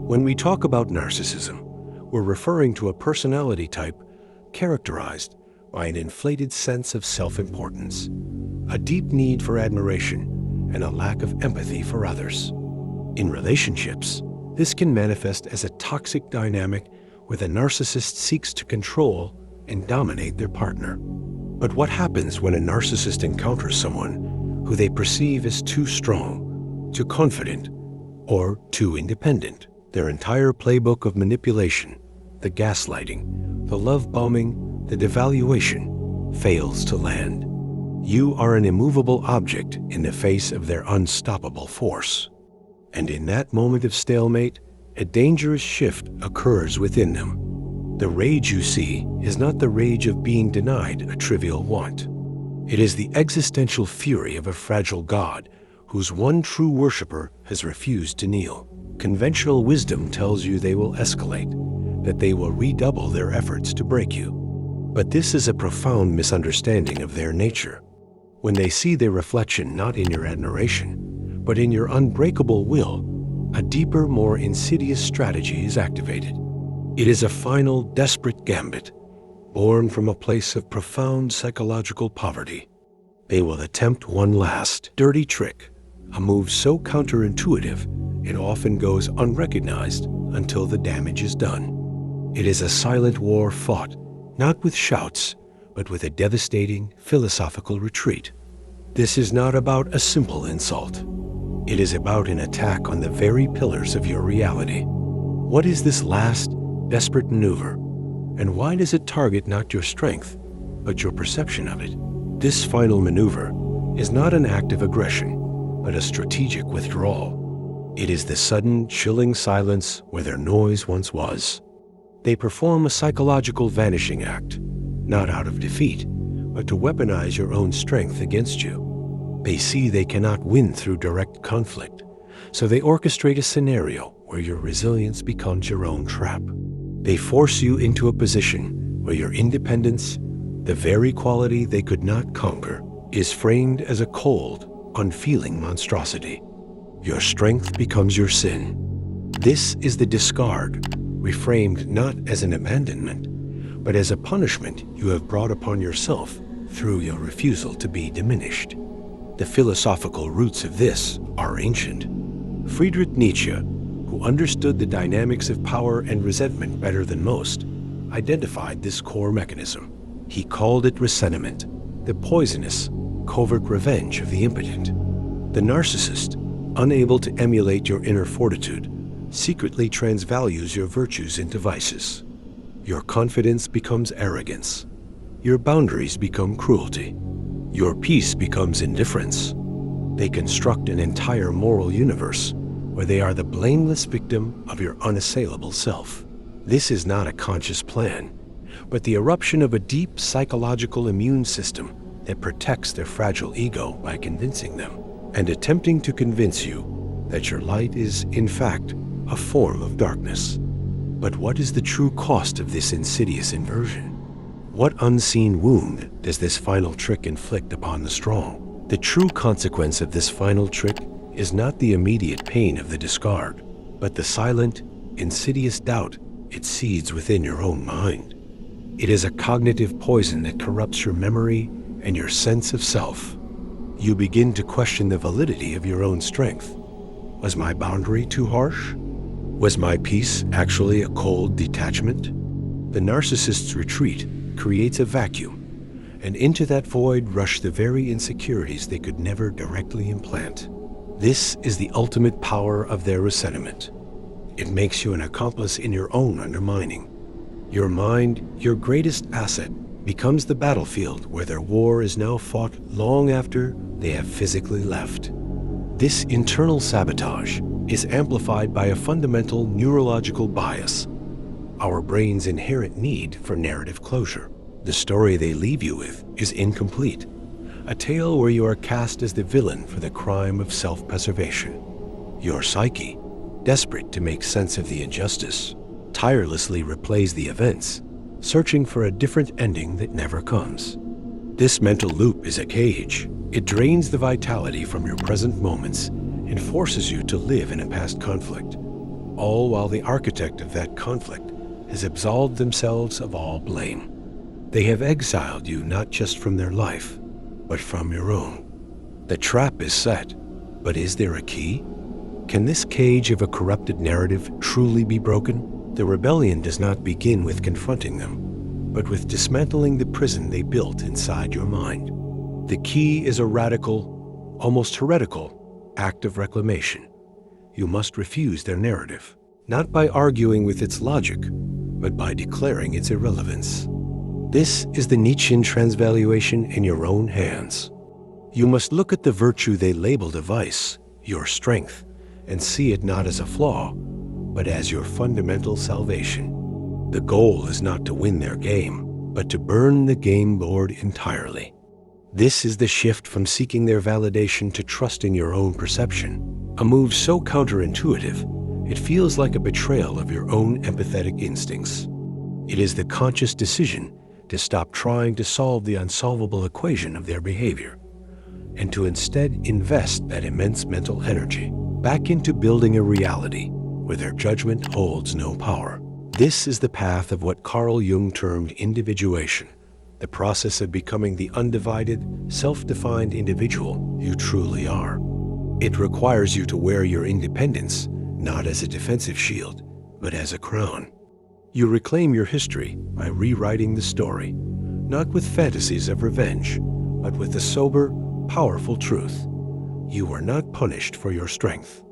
When we talk about narcissism, we're referring to a personality type characterized by an inflated sense of self-importance, a deep need for admiration, and a lack of empathy for others. In relationships, this can manifest as a toxic dynamic where the narcissist seeks to control and dominate their partner. But what happens when a narcissist encounters someone who they perceive as too strong, too confident, or too independent? Their entire playbook of manipulation, the gaslighting, the love bombing, the devaluation, fails to land. You are an immovable object in the face of their unstoppable force. And in that moment of stalemate, a dangerous shift occurs within them. The rage you see is not the rage of being denied a trivial want. It is the existential fury of a fragile god whose one true worshiper has refused to kneel. Conventional wisdom tells you they will escalate, that they will redouble their efforts to break you. But this is a profound misunderstanding of their nature. When they see their reflection not in your admiration, but in your unbreakable will, a deeper, more insidious strategy is activated. It is a final, desperate gambit, born from a place of profound psychological poverty. They will attempt one last, dirty trick, a move so counterintuitive it often goes unrecognized until the damage is done. It is a silent war fought, not with shouts, but with a devastating philosophical retreat. This is not about a simple insult. It is about an attack on the very pillars of your reality. What is this last, desperate maneuver? And why does it target not your strength, but your perception of it? This final maneuver is not an act of aggression, but a strategic withdrawal. It is the sudden, chilling silence where their noise once was. They perform a psychological vanishing act, not out of defeat, but to weaponize your own strength against you. They see they cannot win through direct conflict, so they orchestrate a scenario where your resilience becomes your own trap. They force you into a position where your independence, the very quality they could not conquer, is framed as a cold, unfeeling monstrosity. Your strength becomes your sin. This is the discard, reframed not as an abandonment, but as a punishment you have brought upon yourself through your refusal to be diminished. The philosophical roots of this are ancient. Friedrich Nietzsche, who understood the dynamics of power and resentment better than most, identified this core mechanism. He called it ressentiment, the poisonous, covert revenge of the impotent. The narcissist, unable to emulate your inner fortitude, secretly transvalues your virtues into vices. Your confidence becomes arrogance. Your boundaries become cruelty. Your peace becomes indifference. They construct an entire moral universe where they are the blameless victim of your unassailable self. This is not a conscious plan, but the eruption of a deep psychological immune system that protects their fragile ego by convincing them and attempting to convince you that your light is, in fact, a form of darkness. But what is the true cost of this insidious inversion? What unseen wound does this final trick inflict upon the strong? The true consequence of this final trick is not the immediate pain of the discard, but the silent, insidious doubt it seeds within your own mind. It is a cognitive poison that corrupts your memory and your sense of self. You begin to question the validity of your own strength. Was my boundary too harsh? Was my peace actually a cold detachment? The narcissist's retreat creates a vacuum, and into that void rush the very insecurities they could never directly implant. This is the ultimate power of their ressentiment. It makes you an accomplice in your own undermining. Your mind, your greatest asset, becomes the battlefield where their war is now fought long after they have physically left. This internal sabotage is amplified by a fundamental neurological bias, our brain's inherent need for narrative closure. The story they leave you with is incomplete, a tale where you are cast as the villain for the crime of self-preservation. Your psyche, desperate to make sense of the injustice, tirelessly replays the events, searching for a different ending that never comes. This mental loop is a cage. It drains the vitality from your present moments and forces you to live in a past conflict. all while the architect of that conflict has absolved themselves of all blame. They have exiled you not just from their life, but from your own. The trap is set, but is there a key? Can this cage of a corrupted narrative truly be broken? The rebellion does not begin with confronting them, but with dismantling the prison they built inside your mind. The key is a radical, almost heretical, act of reclamation. You must refuse their narrative, not by arguing with its logic, but by declaring its irrelevance. This is the Nietzschean transvaluation in your own hands. You must look at the virtue they labeled a vice, your strength, and see it not as a flaw, but as your fundamental salvation. The goal is not to win their game, but to burn the game board entirely. This is the shift from seeking their validation to trusting your own perception, a move so counterintuitive, it feels like a betrayal of your own empathetic instincts. It is the conscious decision to stop trying to solve the unsolvable equation of their behavior, and to instead invest that immense mental energy back into building a reality where their judgment holds no power. This is the path of what Carl Jung termed individuation, the process of becoming the undivided, self-defined individual you truly are. It requires you to wear your independence not as a defensive shield, but as a crown. You reclaim your history by rewriting the story, not with fantasies of revenge, but with the sober, powerful truth. You were not punished for your strength.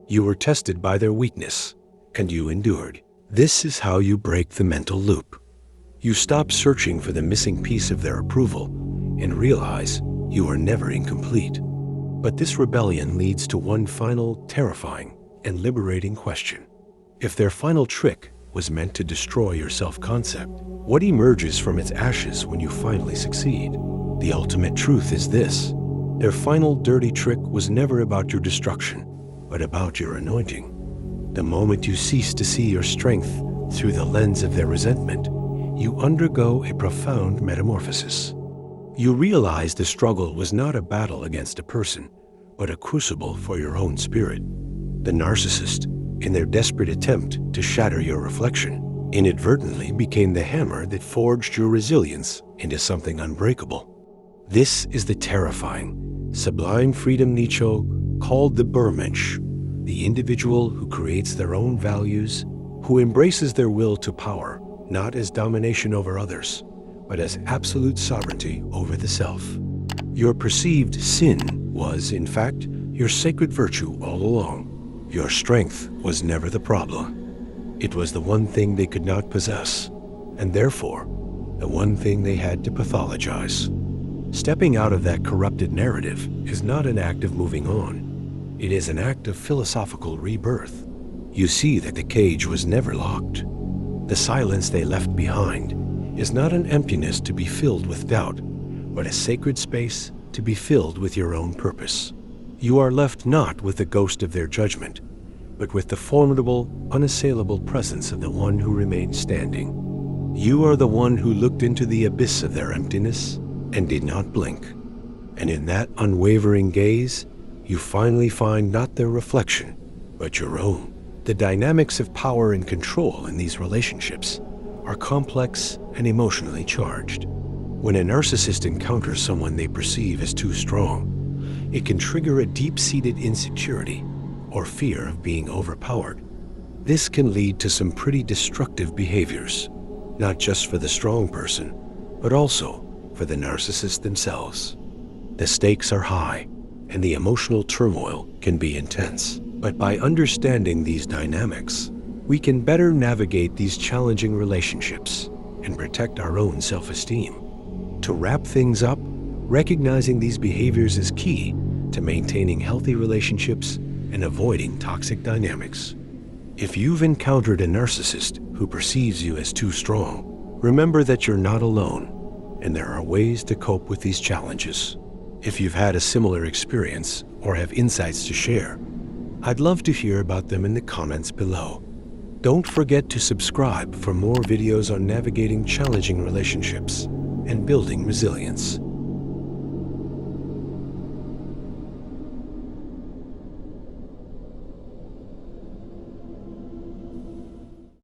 You were tested by their weakness, and you endured. This is how you break the mental loop. You stop searching for the missing piece of their approval and realize you are never incomplete. But this rebellion leads to one final, terrifying, and liberating question. If their final trick was meant to destroy your self-concept, what emerges from its ashes when you finally succeed? The ultimate truth is this: their final dirty trick was never about your destruction, but about your anointing. The moment you cease to see your strength through the lens of their resentment, you undergo a profound metamorphosis. You realize the struggle was not a battle against a person, but a crucible for your own spirit. The narcissist, in their desperate attempt to shatter your reflection, inadvertently became the hammer that forged your resilience into something unbreakable. This is the terrifying, sublime freedom Nietzsche called the Bermensch, the individual who creates their own values, who embraces their will to power, not as domination over others, but as absolute sovereignty over the self. Your perceived sin was, in fact, your sacred virtue all along. Your strength was never the problem. It was the one thing they could not possess, and therefore, the one thing they had to pathologize. Stepping out of that corrupted narrative is not an act of moving on. It is an act of philosophical rebirth. You see that the cage was never locked. The silence they left behind is not an emptiness to be filled with doubt, but a sacred space to be filled with your own purpose. You are left not with the ghost of their judgment, but with the formidable, unassailable presence of the one who remained standing. You are the one who looked into the abyss of their emptiness and did not blink. And in that unwavering gaze, you finally find not their reflection, but your own. The dynamics of power and control in these relationships are complex and emotionally charged. When a narcissist encounters someone they perceive as too strong, it can trigger a deep-seated insecurity or fear of being overpowered. This can lead to some pretty destructive behaviors, not just for the strong person, but also for the narcissist themselves. The stakes are high, and the emotional turmoil can be intense. But by understanding these dynamics, we can better navigate these challenging relationships and protect our own self-esteem. To wrap things up, recognizing these behaviors is key to maintaining healthy relationships and avoiding toxic dynamics. If you've encountered a narcissist who perceives you as too strong, remember that you're not alone, and there are ways to cope with these challenges. If you've had a similar experience or have insights to share, I'd love to hear about them in the comments below. Don't forget to subscribe for more videos on navigating challenging relationships and building resilience.